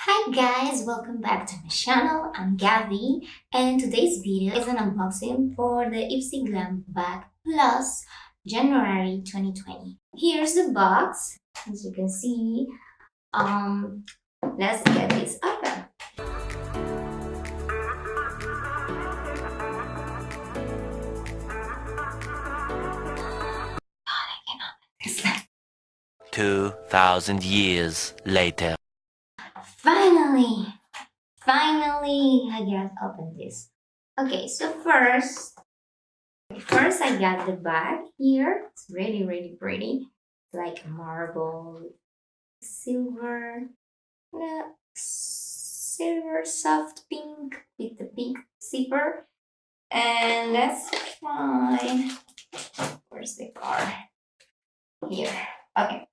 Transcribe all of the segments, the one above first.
Hi guys, welcome back to my channel. I'm Gavi and today's video is an unboxing for the Ipsy Glam Bag Plus January 2020. Here's the box. As you can see, let's get this open. I can open this. 2,000 years later. Finally, I get open this. Okay, so first I got the bag here. It's really pretty. It's like marble, silver, silver soft pink with the pink zipper. And let's find, where's the car? Here. Okay.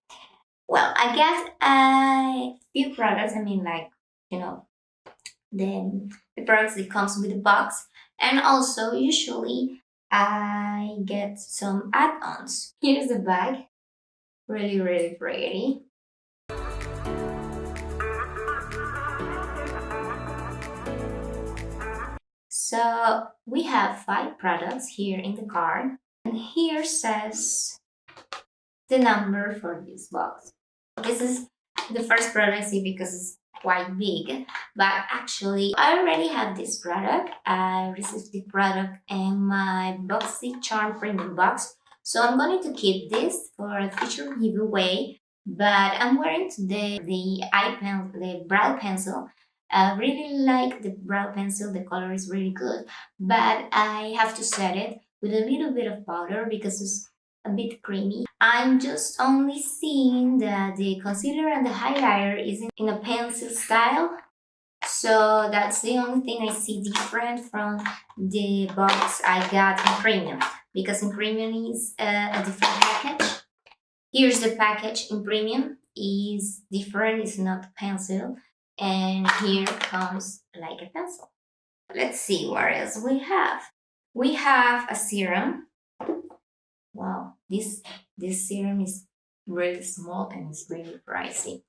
Well, I got a few products. I mean, like, you know, the products that comes with the box, and also usually I get some add-ons. Here's the bag, really pretty. So we have 5 products here in the card, and here says the number for this box. This is the first product I see because it's quite big, but actually I already have this product. I received the product in my Boxy Charm Premium box, so I'm going to keep this for a future giveaway. But I'm wearing today the brow pencil. I really like the brow pencil. The color is really good, but I have to set it with a little bit of powder because it's a bit creamy. I'm just only seeing that the concealer and the highlighter is in a pencil style. So that's the only thing I see different from the box I got in premium. Because in premium is a different package. Here's the package in premium. Is different, it's not pencil. And here comes like a pencil. Let's see what else we have. We have a serum. Wow, this serum is really small and it's really pricey.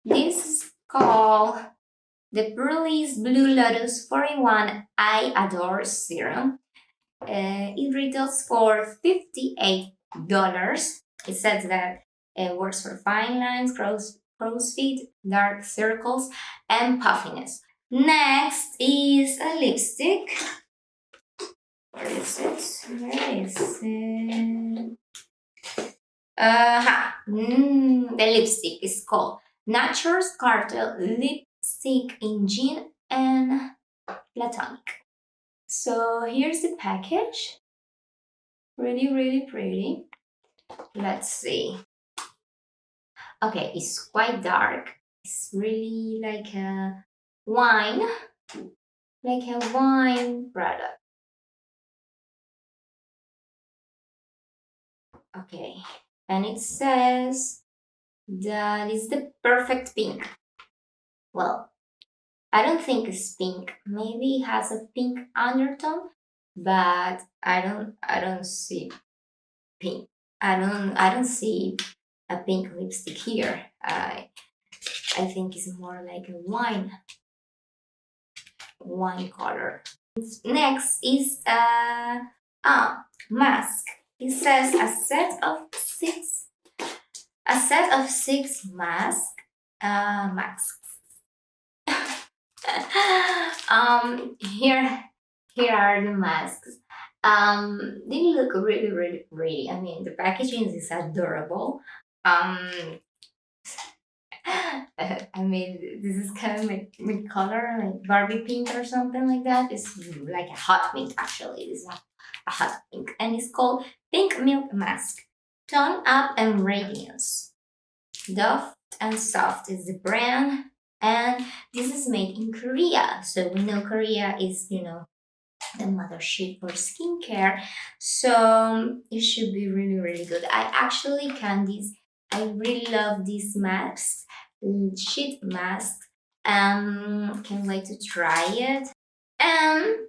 This is called the Burley's Blue Lotus 4-in-1 I Adore Serum. It retails for $58. It says that it works for fine lines, crow's feet, dark circles, and puffiness. Next is a lipstick. Where is it? Where is it? The lipstick is called Nature's Cartel Lipstick in Gin and Platonic. So here's the package. Really pretty. Let's see. Okay, it's quite dark. It's really like a wine product. Okay, and it says that it's the perfect pink. Well, I don't think it's pink. Maybe it has a pink undertone, but I don't see pink. I don't see a pink lipstick here. I think it's more like a wine color. Next is a mask. It says a set of six masks. Here are the masks. They look really pretty. I mean, the packaging is adorable. I mean, this is kind of my color, like Barbie pink or something like that. It's like a hot pink, actually. It's a hot pink, and it's called Pink Milk Mask. Tone Up and Radiance. Soft and Soft is the brand, and this is made in Korea. So we know Korea is, the mothership for skincare. So it should be really good. I actually can these. I really love these masks, sheet masks. Can't wait to try it. And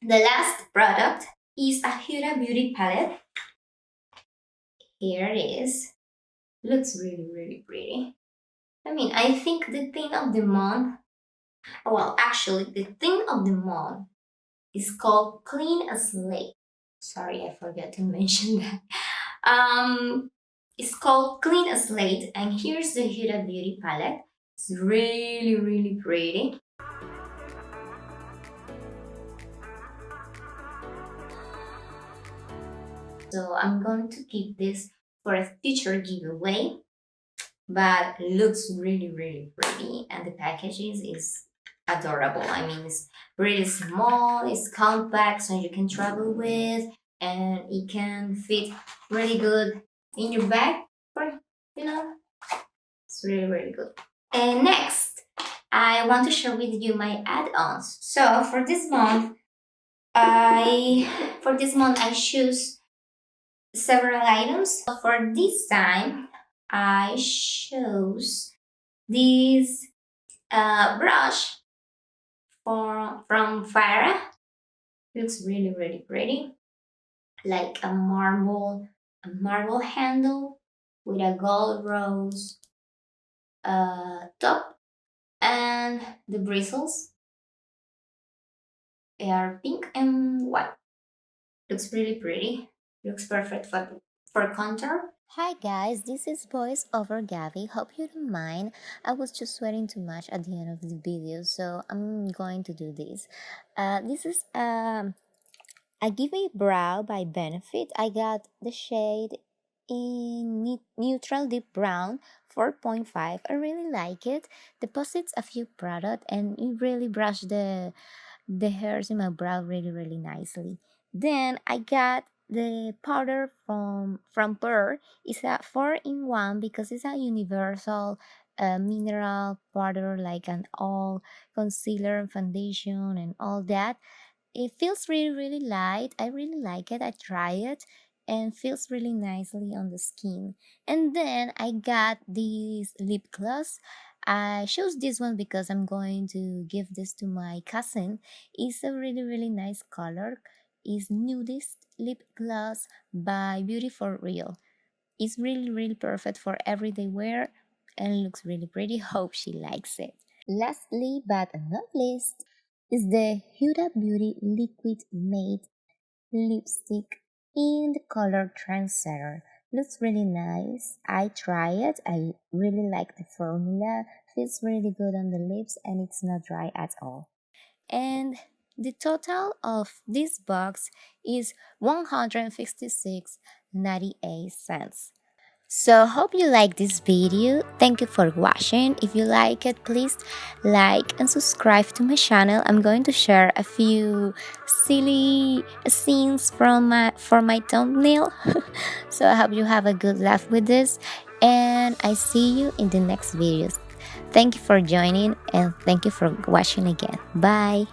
the last product is a Huda Beauty palette. Here it is. Looks really pretty. I mean, I think the theme of the month, well, actually, the theme of the month is called Clean a Slate. Sorry, I forgot to mention that. Um, it's called Clean a Slate, and here's the Huda Beauty palette. It's really, really pretty. So I'm going to keep this for a future giveaway, but looks really, really pretty, and the packaging is adorable. I mean, it's really small, it's compact, so you can travel with, and it can fit really good in your bag. For you know, it's really, really good. And next, I want to share with you my add-ons. So for this month I choose several items. For this time, I chose this brush from Farah. Looks really, really pretty, like a marble handle with a gold rose top, and the bristles they are pink and white. Looks really pretty. Looks perfect for contour. Hi guys, this is Voice Over Gabby. Hope you don't mind. I was just sweating too much at the end of the video, so I'm going to do this. This is a Give Me Brow by Benefit. I got the shade in neutral deep brown 4.5. I really like it. Deposits a few product and it really brush the hairs in my brow really nicely. Then I got the powder from Pearl. It's a 4-in-1 because it's a universal mineral powder, like an all concealer and foundation and all that. It feels really light. I really like it. I try it and feels really nicely on the skin. And then I got this lip gloss. I chose this one because I'm going to give this to my cousin. It's a really nice color. It's nudist lip gloss by Beauty for Real. It's really perfect for everyday wear and looks really pretty. Hope she likes it. Lastly but not least is the Huda Beauty Liquid Matte Lipstick in the color Trendsetter. Looks really nice. I try it. I really like the formula. Feels really good on the lips and it's not dry at all. And the total of this box is 156.98. So hope you like this video. Thank you for watching. If you like it, please like and subscribe to my channel. I'm going to share a few silly scenes for my thumbnail. So I hope you have a good laugh with this and I see you in the next videos. Thank you for joining and thank you for watching again. Bye.